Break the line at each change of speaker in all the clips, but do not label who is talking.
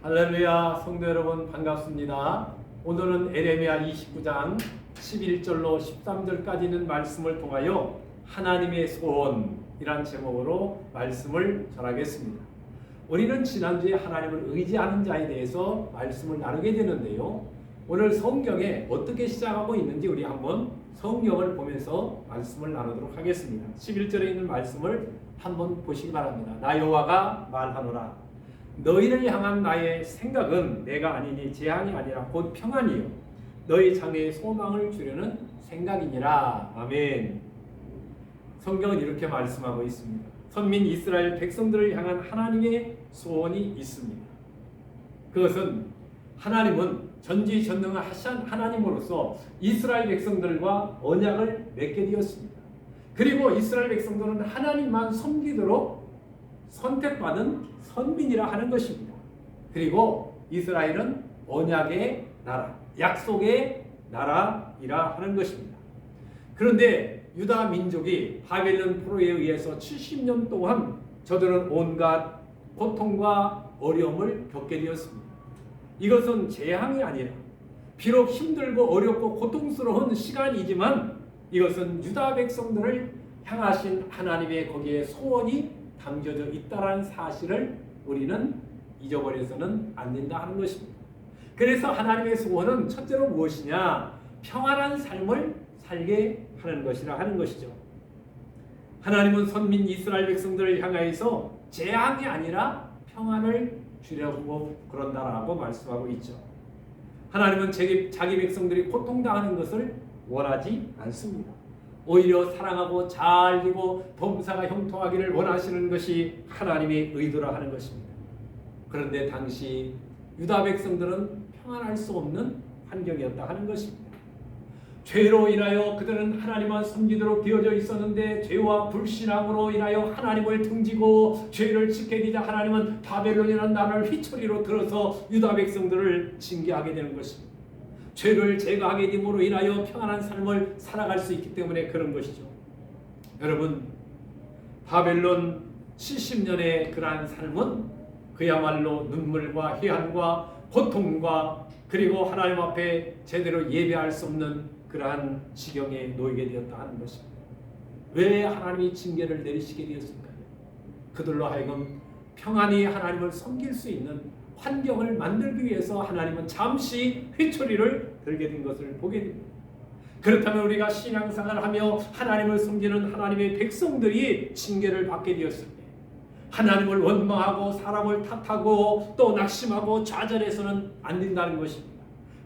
할렐루야, 성도 여러분 반갑습니다. 오늘은 에레미야 29장 11절로 13절까지 있는 말씀을 통하여 하나님의 소원이란 제목으로 말씀을 전하겠습니다. 우리는 지난주에 하나님을 의지하는 자에 대해서 말씀을 나누게 되는데요. 오늘 성경에 어떻게 시작하고 있는지 우리 한번 성경을 보면서 말씀을 나누도록 하겠습니다. 11절에 있는 말씀을 한번 보시기 바랍니다. 나 여호와가 말하노라. 너희를 향한 나의 생각은 내가 아니니 재앙이 아니라 곧 평안이요 너희 장래에 소망을 주려는 생각이니라. 아멘. 성경은 이렇게 말씀하고 있습니다. 선민 이스라엘 백성들을 향한 하나님의 소원이 있습니다. 그것은 하나님은 전지전능하신 하나님으로서 이스라엘 백성들과 언약을 맺게 되었습니다. 그리고 이스라엘 백성들은 하나님만 섬기도록 선택받은 선민이라 하는 것입니다. 그리고 이스라엘은 언약의 나라, 약속의 나라이라 하는 것입니다. 그런데 유다 민족이 바벨론 포로에 의해서 70년 동안 저들은 온갖 고통과 어려움을 겪게 되었습니다. 이것은 재앙이 아니라 비록 힘들고 어렵고 고통스러운 시간이지만 이것은 유다 백성들을 향하신 하나님의 거기에 소원이 담겨져 있다는 사실을 우리는 잊어버려서는 안 된다 하는 것입니다. 그래서 하나님의 소원은 첫째로 무엇이냐? 평안한 삶을 살게 하는 것이라 하는 것이죠. 하나님은 선민 이스라엘 백성들을 향하여서 재앙이 아니라 평안을 주려고 그런다라고 말씀하고 있죠. 하나님은 자기 백성들이 고통당하는 것을 원하지 않습니다. 오히려 사랑하고 잘 되고 범사가 형통하기를 원하시는 것이 하나님의 의도라 하는 것입니다. 그런데 당시 유다 백성들은 평안할 수 없는 환경이었다 하는 것입니다. 죄로 인하여 그들은 하나님만 섬기도록 되어져 있었는데 죄와 불신앙으로 인하여 하나님을 등지고 죄를 지게 되자 하나님은 바벨론이라는 나라를 휘초리로 들어서 유다 백성들을 징계하게 되는 것입니다. 죄를 제거하게 됨으로 인하여 평안한 삶을 살아갈 수 있기 때문에 그런 것이죠. 여러분, 바벨론 70년의 그러한 삶은 그야말로 눈물과 희한과 고통과 그리고 하나님 앞에 제대로 예배할 수 없는 그러한 지경에 놓이게 되었다 하는 것입니다. 왜 하나님이 징계를 내리시게 되었을까요? 그들로 하여금 평안히 하나님을 섬길 수 있는 환경을 만들기 위해서 하나님은 잠시 휘초리를 들게 된 것을 보게 됩니다. 그렇다면 우리가 신앙생활을 하며 하나님을 섬기는 하나님의 백성들이 징계를 받게 되었을 때 하나님을 원망하고 사람을 탓하고 또 낙심하고 좌절해서는 안 된다는 것입니다.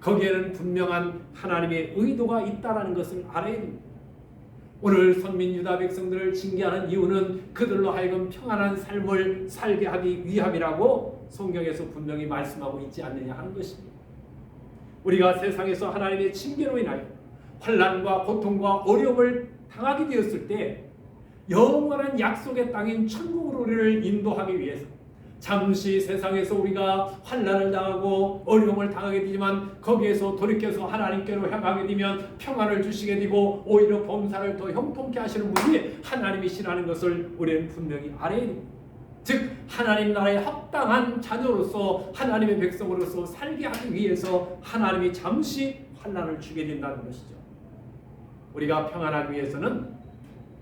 거기에는 분명한 하나님의 의도가 있다는 것을 알아야 됩니다. 오늘 선민 유다 백성들을 징계하는 이유는 그들로 하여금 평안한 삶을 살게 하기 위함이라고 성경에서 분명히 말씀하고 있지 않느냐 하는 것입니다. 우리가 세상에서 하나님의 징계로 인하여 환난과 고통과 어려움을 당하게 되었을 때 영원한 약속의 땅인 천국으로 우리를 인도하기 위해서 잠시 세상에서 우리가 환난을 당하고 어려움을 당하게 되지만 거기에서 돌이켜서 하나님께로 향하게 되면 평안을 주시게 되고 오히려 범사를 더 형통케 하시는 분이 하나님이시라는 것을 우리는 분명히 알아야 됩니다. 즉 하나님 나라에 합당한 자녀로서 하나님의 백성으로서 살게 하기 위해서 하나님이 잠시 환난을 주게 된다는 것이죠. 우리가 평안하기 위해서는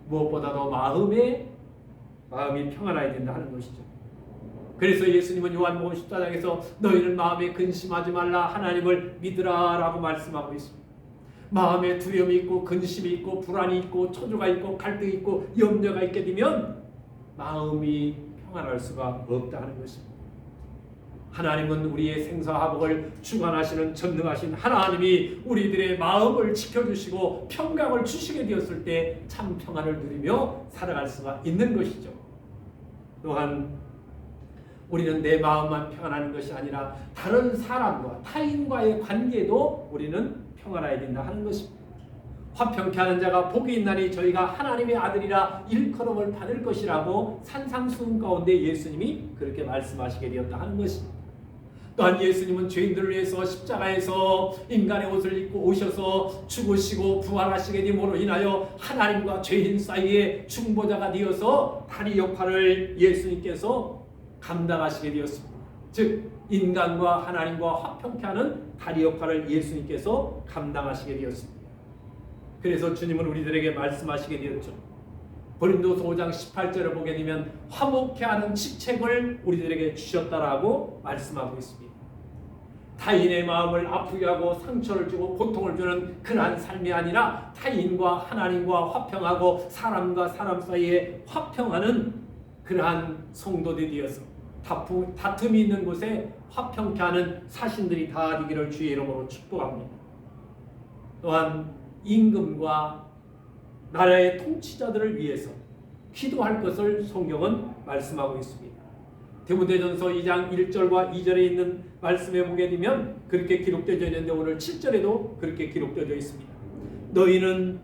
무엇보다도 마음이 평안해야 된다는 것이죠. 그래서 예수님은 요한복음 14장에서 너희는 마음에 근심하지 말라 하나님을 믿으라 라고 말씀하고 있습니다. 마음에 두려움이 있고 근심이 있고 불안이 있고 초조가 있고 갈등이 있고 염려가 있게 되면 마음이 평안할 수가 없다 하는 것입니다. 하나님은 우리의 생사화복을 주관하시는 전능하신 하나님이 우리들의 마음을 지켜주시고 평강을 주시게 되었을 때 참 평안을 누리며 살아갈 수가 있는 것이죠. 또한 우리는 내 마음만 평안하는 것이 아니라 다른 사람과 타인과의 관계도 우리는 평안해야 된다 하는 것입니다. 화평케 하는 자가 복이 있나니 저희가 하나님의 아들이라 일컬음을 받을 것이라고 산상수훈 가운데 예수님이 그렇게 말씀하시게 되었다 하는 것입니다. 또한 예수님은 죄인들을 위해서 십자가에서 인간의 옷을 입고 오셔서 죽으시고 부활하시게 됨으로 인하여 하나님과 죄인 사이에 중보자가 되어서 다리 역할을 예수님께서 감당하시게 되었습니다. 즉 인간과 하나님과 화평케 하는 다리 역할을 예수님께서 감당하시게 되었습니다. 그래서 주님은 우리들에게 말씀하시게 되었죠. 고린도서 5장 18절을 보게 되면 화목케 하는 직책을 우리들에게 주셨다라고 말씀하고 있습니다. 타인의 마음을 아프게 하고 상처를 주고 고통을 주는 그러한 삶이 아니라 타인과 하나님과 화평하고 사람과 사람 사이에 화평하는 그러한 성도들이 되어서 다툼이 있는 곳에 화평케 하는 사신들이 다 되기를 주의 이름으로 축복합니다. 또한 임금과 나라의 통치자들을 위해서 기도할 것을 성경은 말씀하고 있습니다. 디모데전서 2장 1절과 2절에 있는 말씀에 보게 되면 그렇게 기록되어 있는데 오늘 7절에도 그렇게 기록되어 있습니다. 너희는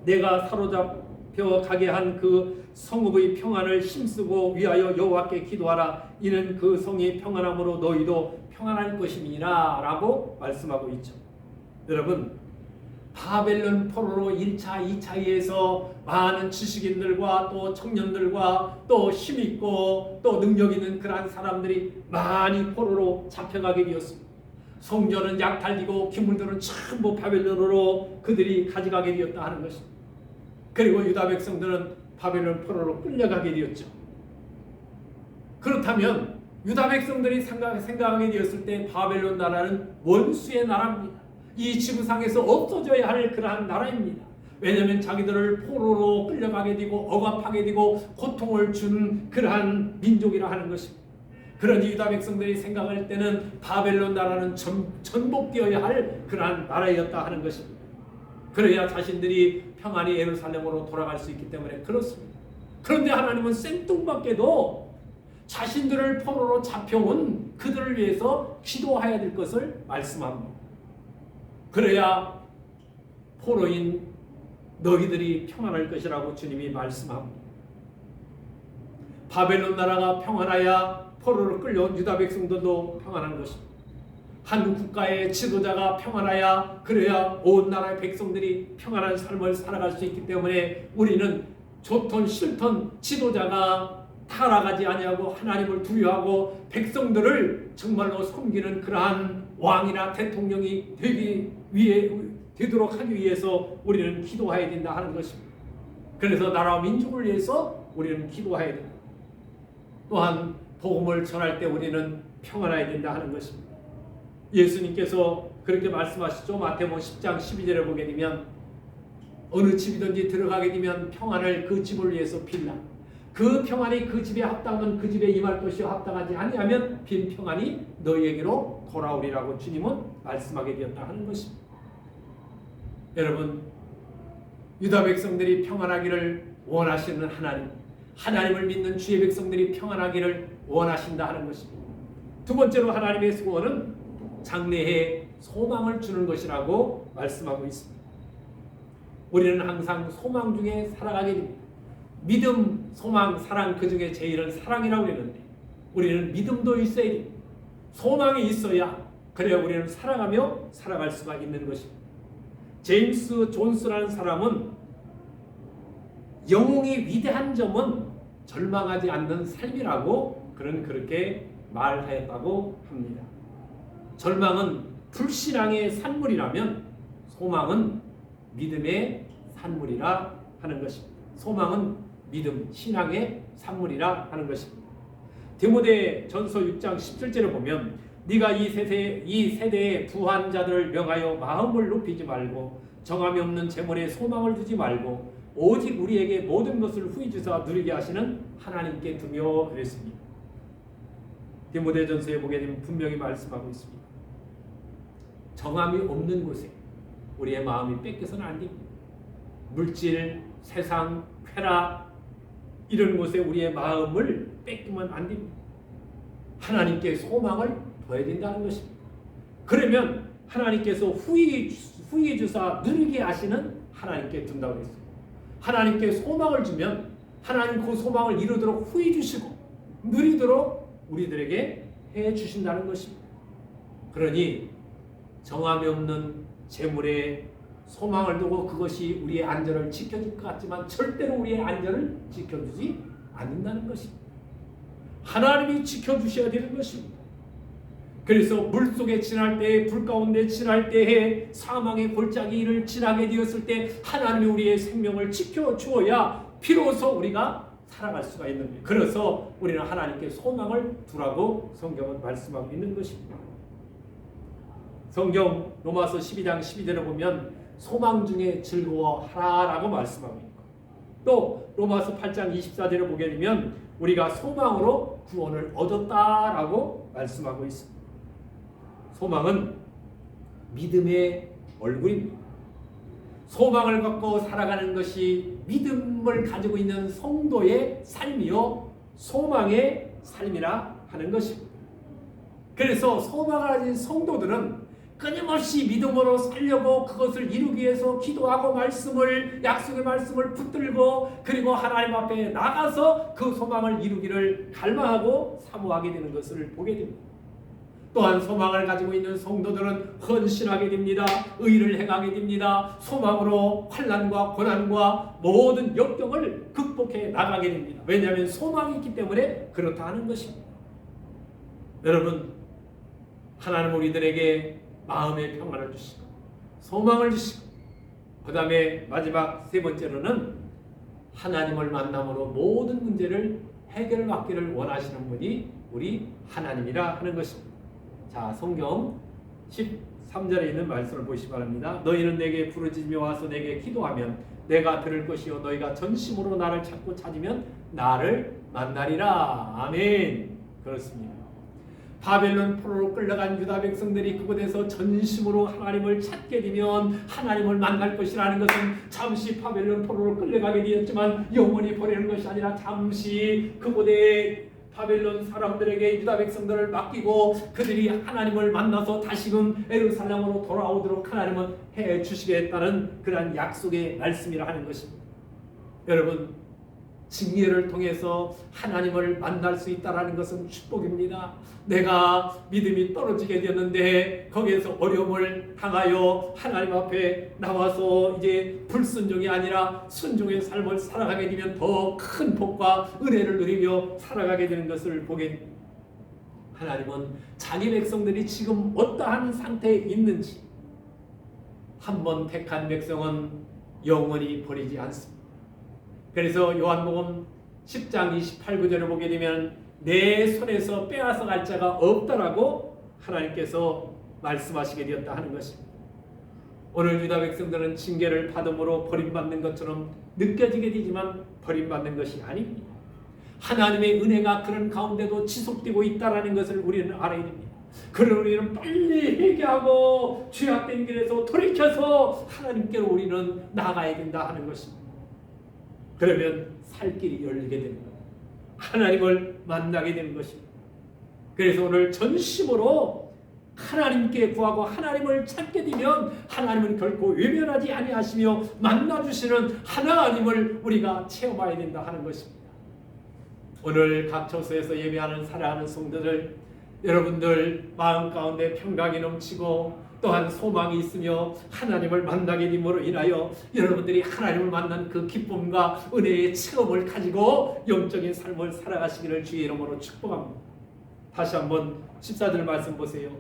내가 사로잡혀 가게 한 그 성읍의 평안을 힘쓰고 위하여 여호와께 기도하라. 이는 그 성이 평안함으로 너희도 평안할 것임이니라 라고 말씀하고 있죠. 여러분, 바벨론 포로로 1차, 2차에서 많은 지식인들과 또 청년들과 또 힘있고 또 능력 있는 그러한 사람들이 많이 포로로 잡혀가게 되었습니다. 성전은 약탈되고 기물들은 전부 바벨론으로 그들이 가져가게 되었다 하는 것입니다. 그리고 유다 백성들은 바벨론 포로로 끌려가게 되었죠. 그렇다면 유다 백성들이 생각하게 되었을 때 바벨론 나라는 원수의 나라입니다. 이 지구상에서 없어져야 할 그러한 나라입니다. 왜냐하면 자기들을 포로로 끌려가게 되고 억압하게 되고 고통을 주는 그러한 민족이라 하는 것입니다. 그러니 유다 백성들이 생각할 때는 바벨론 나라는 전복되어야 할 그러한 나라였다 하는 것입니다. 그래야 자신들이 평안히 예루살렘으로 돌아갈 수 있기 때문에 그렇습니다. 그런데 하나님은 생뚱맞게도 자신들을 포로로 잡혀온 그들을 위해서 기도해야 될 것을 말씀합니다. 그래야 포로인 너희들이 평안할 것이라고 주님이 말씀합니다. 바벨론 나라가 평안하야 포로로 끌려온 유다 백성들도 평안한 것입니다. 한 국가의 지도자가 평안하야 그래야 온 나라의 백성들이 평안한 삶을 살아갈 수 있기 때문에 우리는 좋던 싫던 지도자가 타락하지 아니하고 하나님을 두려워하고 백성들을 정말로 섬기는 그러한 왕이나 대통령이 되도록 하기 위해서 우리는 기도해야 된다 하는 것입니다. 그래서 나라와 민족을 위해서 우리는 기도해야 된다. 또한 복음을 전할 때 우리는 평안해야 된다 하는 것입니다. 예수님께서 그렇게 말씀하시죠. 마태복음 10장 12절에 보게 되면 어느 집이든지 들어가게 되면 평안을 그 집을 위해서 빌라. 그 평안이 그 집에 합당하면 그 집에 임할 것이요 합당하지 아니하면 빈 평안이 너희에게로 돌아오리라고 주님은 말씀하게 되었다 하는 것입니다. 여러분, 유다 백성들이 평안하기를 원하시는 하나님, 하나님을 믿는 주의 백성들이 평안하기를 원하신다 하는 것입니다. 두 번째로 하나님의 소원은 장래에 소망을 주는 것이라고 말씀하고 있습니다. 우리는 항상 소망 중에 살아가게 됩니다. 믿음, 소망, 사랑 그 중에 제일은 사랑이라고 그러는데 우리는 믿음도 있어야 됩니다. 소망이 있어야 그래야 우리는 살아가며 살아갈 수가 있는 것입니다. 제임스 존스라는 사람은 영웅이 위대한 점은 절망하지 않는 삶이라고 그는 그렇게 말하였다고 합니다. 절망은 불신앙의 산물이라면 소망은 믿음의 산물이라 하는 것입니다. 소망은 믿음, 신앙의 산물이라 하는 것입니다. 디모데전서 6장 17절을 보면 네가 이 세대의 부한 자들을 명하여 마음을 높이지 말고 정함이 없는 재물에 소망을 두지 말고 오직 우리에게 모든 것을 후히 주사 누리게 하시는 하나님께 두며 그랬습니다. 디모데전서에 보게 되면 분명히 말씀하고 있습니다. 정함이 없는 곳에 우리의 마음이 뺏겨서는 안 됩니다. 물질, 세상, 쾌락 이런 곳에 우리의 마음을 뺏기면 안 됩니다. 하나님께 소망을 둬야 된다는 것입니다. 그러면 하나님께서 후히 주사 누리게 하시는 하나님께 둔다고 했어요. 하나님께 소망을 주면 하나님 그 소망을 이루도록 후히 주시고 누리도록 우리들에게 해 주신다는 것입니다. 그러니 정함이 없는 재물에 소망을 두고 그것이 우리의 안전을 지켜줄 것 같지만 절대로 우리의 안전을 지켜주지 않는다는 것입니다. 하나님이 지켜주셔야 되는 것입니다. 그래서 물속에 지날 때에, 불 가운데 지날 때에, 사망의 골짜기를 지나게 되었을 때 하나님이 우리의 생명을 지켜주어야 비로소 우리가 살아갈 수가 있는 거예요. 그래서 우리는 하나님께 소망을 두라고 성경은 말씀하고 있는 것입니다. 성경 로마서 12장 12절에 보면 소망 중에 즐거워하라라고 말씀하고 있고, 또 로마서 8장 24절에 보게 되면 우리가 소망으로 구원을 얻었다라고 말씀하고 있습니다. 소망은 믿음의 얼굴입니다. 소망을 갖고 살아가는 것이 믿음을 가지고 있는 성도의 삶이요, 소망의 삶이라 하는 것입니다. 그래서 소망을 가진 성도들은 끊임없이 믿음으로 살려고 그것을 이루기 위해서 기도하고 약속의 말씀을 붙들고, 그리고 하나님 앞에 나가서 그 소망을 이루기를 갈망하고 사모하게 되는 것을 보게 됩니다. 또한 소망을 가지고 있는 성도들은 헌신하게 됩니다. 의를 행하게 됩니다. 소망으로 환난과 고난과 모든 역경을 극복해 나가게 됩니다. 왜냐하면 소망이 있기 때문에 그렇다 하는 것입니다. 여러분, 하나님 우리들에게 마음의 평안을 주시고 소망을 주시고, 그 다음에 마지막 세 번째로는 하나님을 만남으로 모든 문제를 해결받기를 원하시는 분이 우리 하나님이라 하는 것입니다. 자, 성경 13절에 있는 말씀을 보시기 바랍니다. 너희는 내게 부르짖으며 와서 내게 기도하면 내가 들을 것이요 너희가 전심으로 나를 찾고 찾으면 나를 만나리라. 아멘. 그렇습니다. 바벨론 포로로 끌려간 유다 백성들이 그곳에서 전심으로 하나님을 찾게 되면 하나님을 만날 것이라는 것은 잠시 바벨론 포로로 끌려가게 되었지만 영원히 버리는 것이 아니라 잠시 그곳에 바벨론 사람들에게 유다 백성들을 맡기고 그들이 하나님을 만나서 다시금 예루살렘으로 돌아오도록 하나님은 해 주시겠다는 그러한 약속의 말씀이라 하는 것입니다. 여러분, 징계를 통해서 하나님을 만날 수 있다는 것은 축복입니다. 내가 믿음이 떨어지게 되었는데 거기에서 어려움을 당하여 하나님 앞에 나와서 이제 불순종이 아니라 순종의 삶을 살아가게 되면 더 큰 복과 은혜를 누리며 살아가게 되는 것을 보게 됩니다. 하나님은 자기 백성들이 지금 어떠한 상태에 있는지 한번 택한 백성은 영원히 버리지 않습니다. 그래서 요한복음 10장 28구절을 보게 되면 내 손에서 빼앗아 갈 자가 없다라고 하나님께서 말씀하시게 되었다 하는 것입니다. 오늘 유다 백성들은 징계를 받음으로 버림받는 것처럼 느껴지게 되지만 버림받는 것이 아닙니다. 하나님의 은혜가 그런 가운데도 지속되고 있다는 것을 우리는 알아야 됩니다. 그러나 우리는 빨리 회개하고 죄악된 길에서 돌이켜서 하나님께로 우리는 나아가야 된다 하는 것입니다. 그러면 살 길이 열리게 되는 겁니다. 하나님을 만나게 되는 것입니다. 그래서 오늘 전심으로 하나님께 구하고 하나님을 찾게 되면 하나님은 결코 외면하지 아니하시며 만나주시는 하나님을 우리가 체험해야 된다 하는 것입니다. 오늘 각 처소에서 예배하는 사랑하는 성도들, 여러분들 마음 가운데 평강이 넘치고 또한 소망이 있으며 하나님을 만나게 됨으로 인하여 여러분들이 하나님을 만난 그 기쁨과 은혜의 체험을 가지고 영적인 삶을 살아가시기를 주의 이름으로 축복합니다. 다시 한번 14절 말씀 보세요.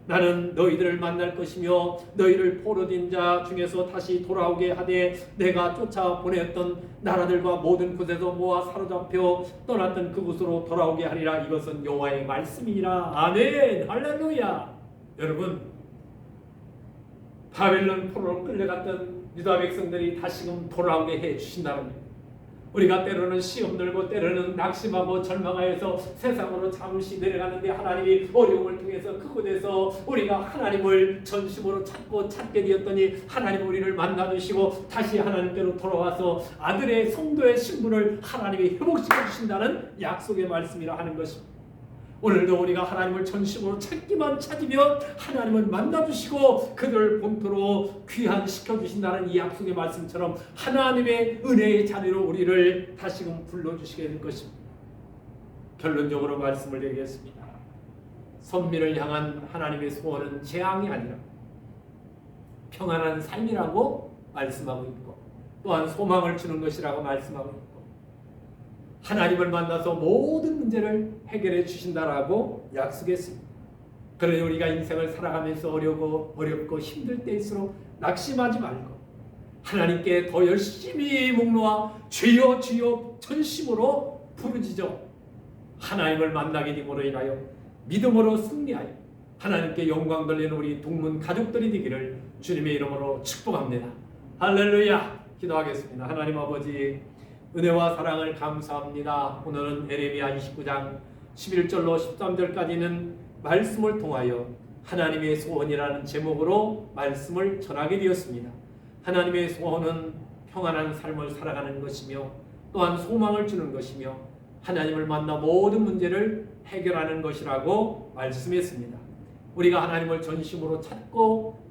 나는 너희들을 만날 것이며 너희를 포로된 자 중에서 다시 돌아오게 하되 내가 쫓아 보냈던 나라들과 모든 곳에서 모아 사로잡혀 떠났던 그곳으로 돌아오게 하리라. 이것은 여호와의 말씀이니라. 아멘. 할렐루야. 여러분, 바벨론 포로로 끌려갔던 유다 백성들이 다시금 돌아오게 해 주신다는 겁니다. 우리가 때로는 시험 들고 때로는 낙심하고 절망하여서 세상으로 잠시 내려가는데 하나님이 어려움을 통해서 그곳에서 우리가 하나님을 전심으로 찾게 되었더니 하나님 우리를 만나주시고 다시 하나님께로 돌아와서 아들의 성도의 신분을 하나님이 회복시켜 주신다는 약속의 말씀이라 하는 것입니다. 오늘도 우리가 하나님을 전심으로 찾기만 찾으면 하나님을 만나주시고 그들을 본토로 귀환시켜 주신다는 이 약속의 말씀처럼 하나님의 은혜의 자리로 우리를 다시금 불러주시게 될 것입니다. 결론적으로 말씀을 드리겠습니다. 선민을 향한 하나님의 소원은 재앙이 아니라 평안한 삶이라고 말씀하고 있고 또한 소망을 주는 것이라고 말씀하고 있고 하나님을 만나서 모든 문제를 해결해 주신다라고 약속했습니다. 그러니 우리가 인생을 살아가면서 어렵고 힘들 때일수록 낙심하지 말고 하나님께 더 열심히 묵놓아 주여 주여 전심으로 부르짖어 하나님을 만나게 됨으로 인하여 믿음으로 승리하여 하나님께 영광 돌리는 우리 동문 가족들이 되기를 주님의 이름으로 축복합니다. 할렐루야. 기도하겠습니다. 하나님 아버지, 은혜와 사랑을 감사합니다. 오늘은 에레미야 29장 11절로 13절까지는 말씀을 통하여 하나님의 소원이라는 제목으로 말씀을 전하게 되었습니다. 하나님의 소원은 평안한 삶을 살아가는 것이며 또한 소망을 주는 것이며 하나님을 만나 모든 문제를 해결하는 것이라고 말씀했습니다. 우리가 하나님을 전심으로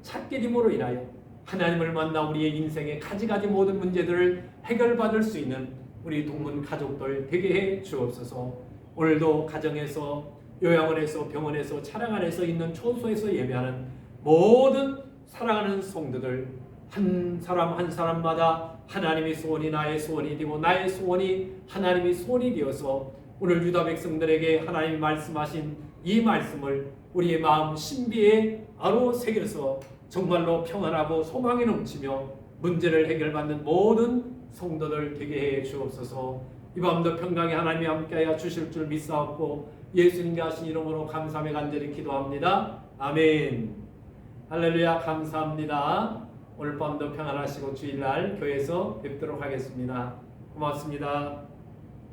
찾게 됨으로 인하여 하나님을 만나 우리의 인생의 가지가지 모든 문제들을 해결받을 수 있는 우리 동문 가족들 되게 해 주옵소서. 오늘도 가정에서, 요양원에서, 병원에서, 차량 안에서 있는 초소에서 예배하는 모든 사랑하는 성도들 한 사람 한 사람마다 하나님의 소원이 나의 소원이 되고 나의 소원이 하나님의 소원이 되어서 오늘 유다 백성들에게 하나님이 말씀하신 이 말씀을 우리의 마음 신비에 아로 새겨서 정말로 평안하고 소망이 넘치며 문제를 해결받는 모든 성도들 되게 해 주옵소서. 이 밤도 평강의 하나님이 함께하여 주실 줄 믿사옵고 예수님께 하신 이름으로 감사하며 간절히 기도합니다. 아멘. 할렐루야. 감사합니다. 오늘 밤도 평안하시고 주일날 교회에서 뵙도록 하겠습니다. 고맙습니다.